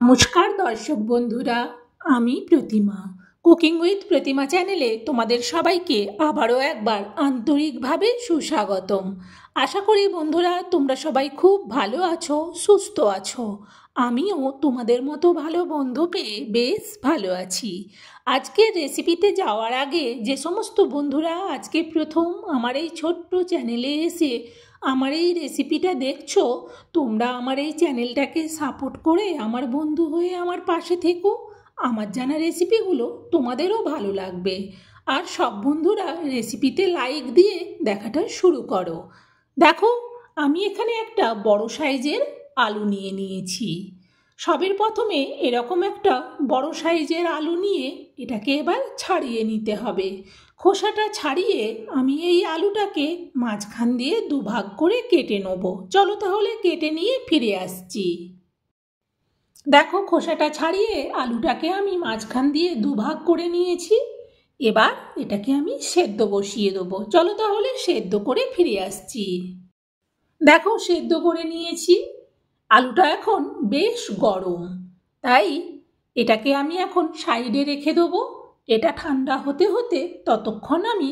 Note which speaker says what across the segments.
Speaker 1: নমস্কার দর্শক বন্ধুরা, আমি প্রতিমা। কুকিং উইথ প্রতিমা চ্যানেলে তোমাদের সবাইকে আবারও একবার আন্তরিকভাবে সুস্বাগতম। আশা করি বন্ধুরা তোমরা সবাই খুব ভালো আছো, সুস্থ আছো। আমিও তোমাদের মতো ভালো বন্ধু পেয়ে বেশ ভালো আছি। আজকের রেসিপিতে যাওয়ার আগে যে সমস্ত বন্ধুরা আজকে প্রথম আমার এই ছোট্ট চ্যানেলে এসে আমার এই রেসিপিটা দেখছো, তোমরা আমার এই চ্যানেলটাকে সাপোর্ট করে আমার বন্ধু হয়ে আমার পাশে থেকো। আমার জানা রেসিপিগুলো তোমাদেরও ভালো লাগবে। আর সব বন্ধুরা রেসিপিতে লাইক দিয়ে দেখাটা শুরু করো। দেখো, আমি এখানে একটা বড় সাইজের আলু নিয়ে নিয়েছি। সবের প্রথমে এরকম একটা বড় সাইজের আলু নিয়ে এটাকে এবার ছাড়িয়ে নিতে হবে। খোসাটা ছাড়িয়ে আমি এই আলুটাকে মাঝখান দিয়ে দুভাগ করে কেটে নেব। চলো তাহলে কেটে নিয়ে ফিরে আসছি। দেখো, খোসাটা ছাড়িয়ে আলুটাকে আমি মাঝখান দিয়ে দুভাগ করে নিয়েছি। এবার এটাকে আমি সেদ্ধ বসিয়ে দেবো। চলো তাহলে সেদ্ধ করে ফিরে আসছি। দেখো, সেদ্ধ করে নিয়েছি। আলুটা এখন বেশ গরম, তাই এটাকে আমি এখন সাইডে রেখে দেবো। এটা ঠান্ডা হতে হতে ততক্ষণ আমি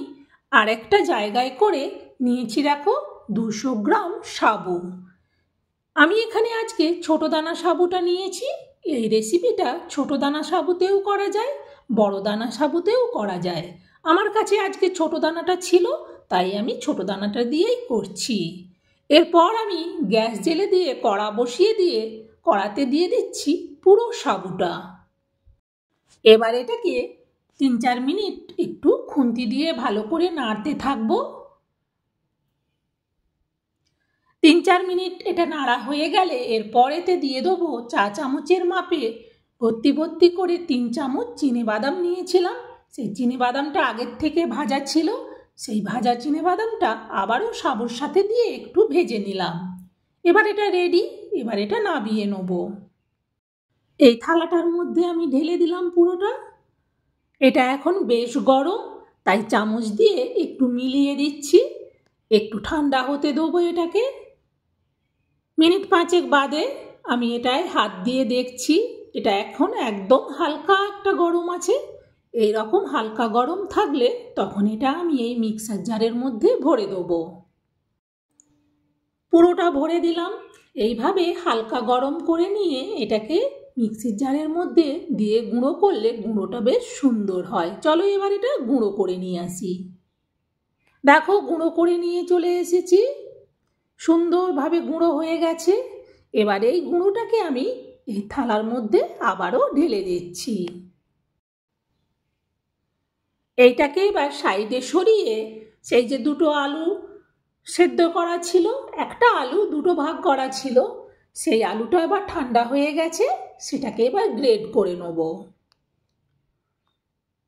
Speaker 1: আরেকটা জায়গায় করে নিয়েছি, রাখো 200 গ্রাম সাবু। আমি এখানে আজকে ছোট দানা সাবুটা নিয়েছি। এই রেসিপিটা ছোট দানা সাবুতেও করা যায়, বড় দানা সাবুতেও করা যায়। আমার কাছে আজকে ছোট দানাটা ছিল, তাই আমি ছোট দানাটা দিয়েই করছি। এরপর আমি গ্যাস জেলে দিয়ে কড়া বসিয়ে দিয়ে কড়াতে দিয়ে দিচ্ছি পুরো সাবুটা। এবার এটাকে 3-4 মিনিট একটু খুন্তি দিয়ে ভালো করে নাড়তে থাকবো। 3-4 মিনিট এটা নাড়া হয়ে গেলে এরপর এতে দিয়ে দেবো চা চামচের মাপে ভর্তি ভর্তি করে 3 চামচ চিনেবাদাম নিয়েছিলাম। সেই চিনেবাদামটা আগের থেকে ভাজা ছিল, সেই ভাজা চিনেবাদামটা আবারও সাবুর সাথে দিয়ে একটু ভেজে নিলাম। এবার এটা রেডি। এবার এটা নামিয়ে নেব। এই থালাটার মধ্যে আমি ঢেলে দিলাম পুরোটা। এটা এখন বেশ গরম, তাই চামচ দিয়ে একটু মিলিয়ে দিচ্ছি। একটু ঠান্ডা হতে দেবো এটাকে। মিনিট 5 বাদে আমি এটায় হাত দিয়ে দেখছি, এটা এখন একদম হালকা একটা গরম আছে। এই রকম হালকা গরম থাকলে তখন এটা আমি এই মিক্সার জারের মধ্যে ভরে দেবো। পুরোটা ভরে দিলাম। এইভাবে হালকা গরম করে নিয়ে এটাকে মিক্সির জারের মধ্যে দিয়ে গুঁড়ো করলে গুঁড়োটা বেশ সুন্দর হয়। চলো এবার এটা গুঁড়ো করে নিয়ে আসি। দেখো, গুঁড়ো করে নিয়ে চলে এসেছি। সুন্দরভাবে গুঁড়ো হয়ে গেছে। এবার এই গুঁড়োটাকে আমি এই থালার মধ্যে আবারও ঢেলে দিচ্ছি। এইটাকে এবার সাইডে সরিয়ে সেই যে দুটো আলু সেদ্ধ করা ছিল, একটা আলু দুটো ভাগ করা ছিল, সেই আলুটা এবার ঠান্ডা হয়ে গেছে। সেটাকে এবার গ্রেট করে নেব।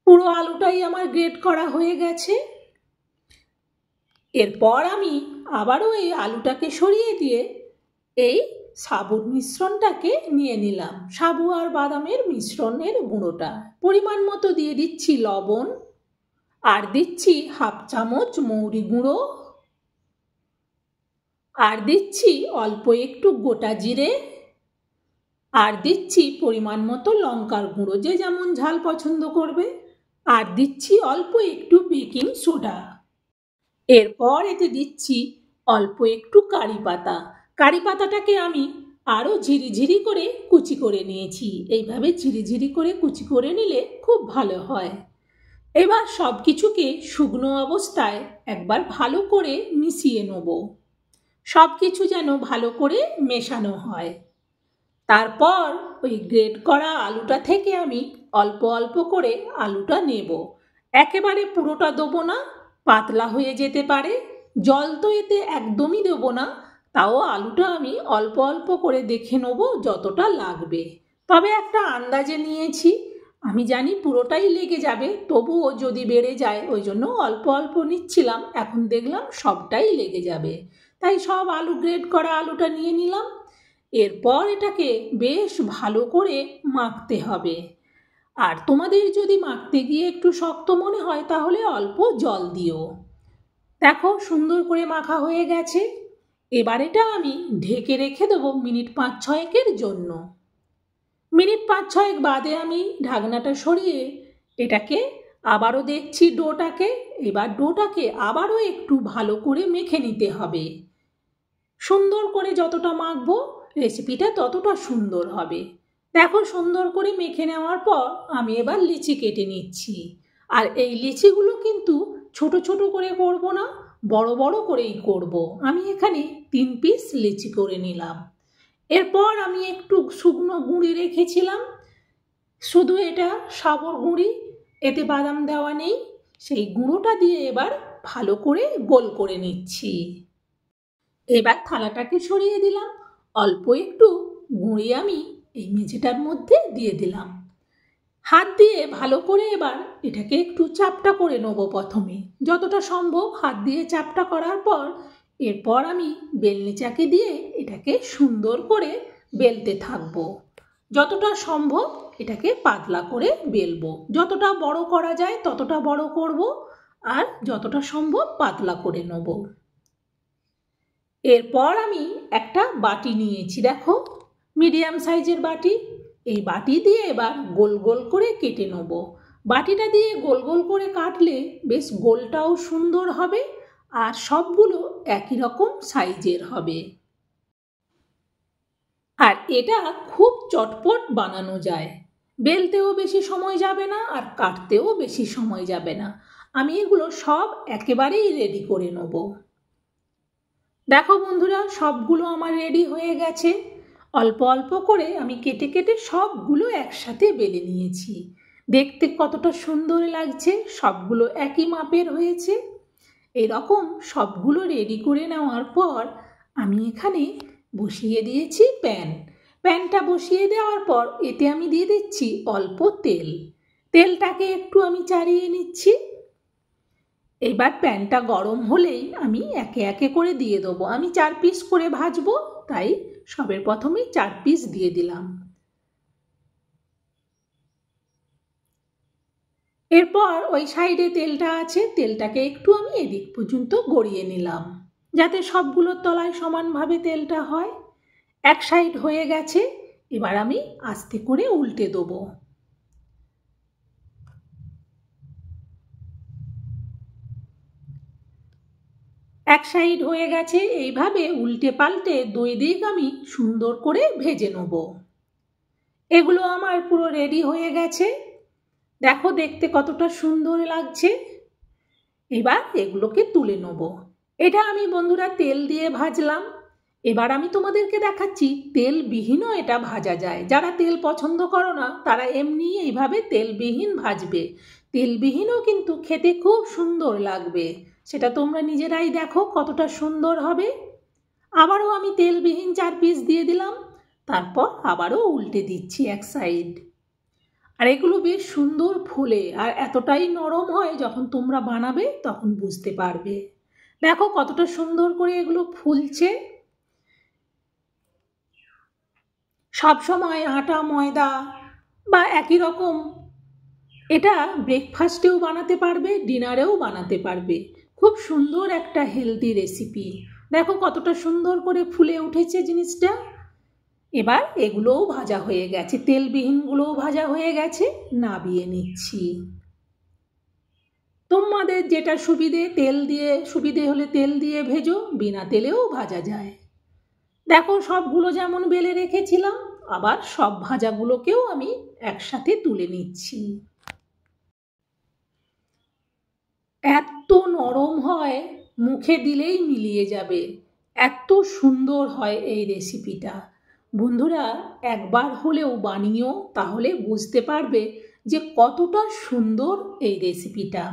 Speaker 1: পুরো আলুটাই আমার গ্রেট করা হয়ে গেছে। এরপর আমি আবারও এই আলুটাকে সরিয়ে দিয়ে এই সাবুর মিশ্রণটাকে নিয়ে নিলাম। সাবু আর বাদামের মিশ্রণের গুঁড়োটা পরিমাণ মতো দিয়ে দিচ্ছি লবণ, আর দিচ্ছি 1/2 চামচ মৌরি গুঁড়ো, আর দিচ্ছি অল্প একটু গোটা জিরে, আর দিচ্ছি পরিমাণ মতো লঙ্কার গুঁড়ো, যে যেমন ঝাল পছন্দ করবে, আর দিচ্ছি অল্প একটু বেকিং সোডা। এরপর এতে দিচ্ছি অল্প একটু কারি পাতা। কারি পাতাটাকে আমি আরও ঝিরিঝিরি করে কুচি করে নিয়েছি। এইভাবে ঝিরিঝিরি করে কুচি করে নিলে খুব ভালো হয়। এবার সব কিছুকে শুকনো অবস্থায় একবার ভালো করে মিশিয়ে নেব। সব কিছু যেন ভালো করে মেশানো হয়। তারপর ওই গ্রেট করা আলুটা থেকে আমি অল্প অল্প করে আলুটা নেব। একেবারে পুরোটা দেবো না, পাতলা হয়ে যেতে পারে। জল তো এতে একদমই দেবো না, তাও আলুটা আমি অল্প অল্প করে দেখে নেব যতটা লাগবে। তবে একটা আন্দাজে নিয়েছি, আমি জানি পুরোটাই লেগে যাবে, তবুও যদি বেড়ে যায় ওই জন্য অল্প অল্প নিচ্ছিলাম। এখন দেখলাম সবটাই লেগে যাবে, তাই সব আলু গ্রেট করা আলুটা নিয়ে নিলাম। এরপর এটাকে বেশ ভালো করে মাখতে হবে। আর তোমাদের যদি মাখতে গিয়ে একটু শক্ত মনে হয় তাহলে অল্প জল দিও। দেখো, সুন্দর করে মাখা হয়ে গেছে। এবার এটা আমি ঢেকে রেখে দেবো মিনিট 5-6 জন্য। মিনিট 5-6 বাদে আমি ঢাকনাটা সরিয়ে এটাকে আবারও দেখছি ডোটাকে। এবার ডোটাকে আবারও একটু ভালো করে মেখে নিতে হবে। সুন্দর করে যতটা মাখবো রেসিপিটা ততটা সুন্দর হবে। দেখো সুন্দর করে মেখে নেওয়ার পর আমি এবার লিচি কেটে নিচ্ছি। আর এই লিচিগুলো কিন্তু ছোট ছোট করে করব না, বড় বড় করেই করব। আমি এখানে 3 পিস লিচি করে নিলাম। এরপর আমি একটু শুকনো গুঁড়ি রেখেছিলাম, শুধু এটা সাবর গুঁড়ি, এতে বাদাম দেওয়া নেই। সেই গুঁড়োটা দিয়ে এবার ভালো করে গোল করে নিচ্ছি। এবার থালাটাকে সরিয়ে দিলাম, অল্প একটু গুঁড়ি আমি এই মেঝেটার মধ্যে দিয়ে দিলাম। হাত দিয়ে ভালো করে এবার এটাকে একটু চাপটা করে নেবো। প্রথমে যতটা সম্ভব হাত দিয়ে চাপটা করার পর এরপর আমি বেলনি চাকি দিয়ে এটাকে সুন্দর করে বেলতে থাকবো। যতটা সম্ভব এটাকে পাতলা করে বেলবো। যতটা বড় করা যায় ততটা বড় করব, আর যতটা সম্ভব পাতলা করে নেব। এরপর আমি একটা বাটি নিয়েছি, দেখো মিডিয়াম সাইজের বাটি। এই বাটি দিয়ে এবার গোল গোল করে কেটে নেব। বাটিটা দিয়ে গোল গোল করে কাটলে বেশ গোলটাও সুন্দর হবে, আর সবগুলো একই রকম সাইজের হবে। আর এটা খুব চটপট বানানো যায়, বেলতেও বেশি সময় যাবে না আর কাটতেও বেশি সময় যাবে না। আমি এগুলো সব একেবারেই রেডি করে নেব। দেখো বন্ধুরা, সবগুলো আমার রেডি হয়ে গেছে। অল্প অল্প করে আমি কেটে কেটে সবগুলো একসাথে বেলে নিয়েছি। দেখতে কতটা সুন্দর লাগছে, সবগুলো একই মাপের হয়েছে। এরকম সবগুলো রেডি করে নেওয়ার পর আমি এখানে বসিয়ে দিয়েছি প্যান। প্যানটা বসিয়ে দেওয়ার পর এতে আমি দিয়ে দিচ্ছি অল্প তেল। তেলটাকে একটু আমি চাড়িয়ে নিচ্ছি। এবার প্যানটা গরম হলেই আমি একে একে করে দিয়ে দেবো। আমি 4 পিস করে ভাজবো, তাই সবের প্রথমেই 4 পিস দিয়ে দিলাম। এরপর ওই সাইডে তেলটা আছে, তেলটাকে একটু আমি এদিক পর্যন্ত গড়িয়ে নিলাম, যাতে সবগুলোর তলায় সমানভাবে তেলটা হয়। এক সাইড হয়ে গেছে, এবার আমি আস্তে করে উল্টে দেবো। এক সাইড হয়ে গেছে, এইভাবে উল্টে পাল্টে 2 দিক আমি সুন্দর করে ভেজে নেব। এগুলো আমার পুরো রেডি হয়ে গেছে, দেখো দেখতে কতটা সুন্দর লাগছে। এবার এগুলোকে তুলে নেব। এটা আমি বন্ধুরা তেল দিয়ে ভাজলাম। এবার আমি তোমাদেরকে দেখাচ্ছি তেলবিহীনও এটা ভাজা যায়। যারা তেল পছন্দ করো না তারা এমনি এইভাবে তেলবিহীন ভাজবে। তেলবিহীনও কিন্তু খেতে খুব সুন্দর লাগবে, সেটা তোমরা নিজেরাই দেখো কতটা সুন্দর হবে। আবারও আমি তেলবিহীন 4 পিস দিয়ে দিলাম, তারপর আবারও উল্টে দিচ্ছি এক সাইড। আর এগুলো বেশ সুন্দর ফোলে, আর এতটাই নরম হয়, যখন তোমরা বানাবে তখন বুঝতে পারবে। দেখো কতটা সুন্দর করে এগুলো ফুলছে। সব সময় আটা ময়দা বা একই রকম এটা ব্রেকফাস্টেও বানাতে পারবে, ডিনারেও বানাতে পারবে। খুব সুন্দর একটা হেলদি রেসিপি। দেখো কতটা সুন্দর করে ফুলে উঠেছে জিনিসটা। এবার এগুলোও ভাজা হয়ে গেছে, তেলবিহীনগুলোও ভাজা হয়ে গেছে, নাবিয়ে নিচ্ছি। তোমাদের যেটা সুবিধে, তেল দিয়ে সুবিধে হলে তেল দিয়ে ভেজো, বিনা তেলেও ভাজা যায়। দেখো সবগুলো যেমন বেলে রেখেছিলাম, আবার সব ভাজাগুলোকেও আমি একসাথে তুলে নিচ্ছি। এত নরম হয়, মুখে দিলেই মিলিয়ে যাবে, এত সুন্দর হয় এই রেসিপিটা। বন্ধুরা একবার হলেও বানিও, তাহলে বুঝতে পারবে যে কতটা সুন্দর এই রেসিপিটা।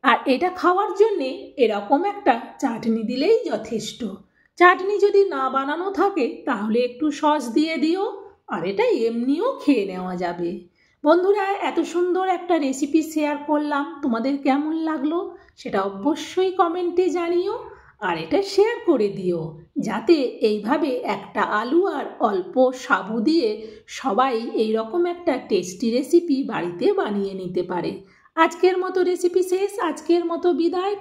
Speaker 1: আর এটা খাওয়ার জন্যে এরকম একটা চাটনি দিলেই যথেষ্ট। চাটনি যদি না বানানো থাকে তাহলে একটু সস দিয়ে দিও, আর এটা এমনিও খেয়ে নেওয়া যাবে। বন্ধুরা এত সুন্দর একটা রেসিপি শেয়ার করলাম, তোমাদের কেমন লাগলো সেটা অবশ্যই কমেন্টে জানিও। আর এটা শেয়ার করে দিও, যাতে এইভাবে একটা আলু আর অল্প সাবু দিয়ে সবাই এইরকম একটা টেস্টি রেসিপি বাড়িতে বানিয়ে নিতে পারে। আজকের মতো রেসিপি শেষ, আজকের মতো বিদায়।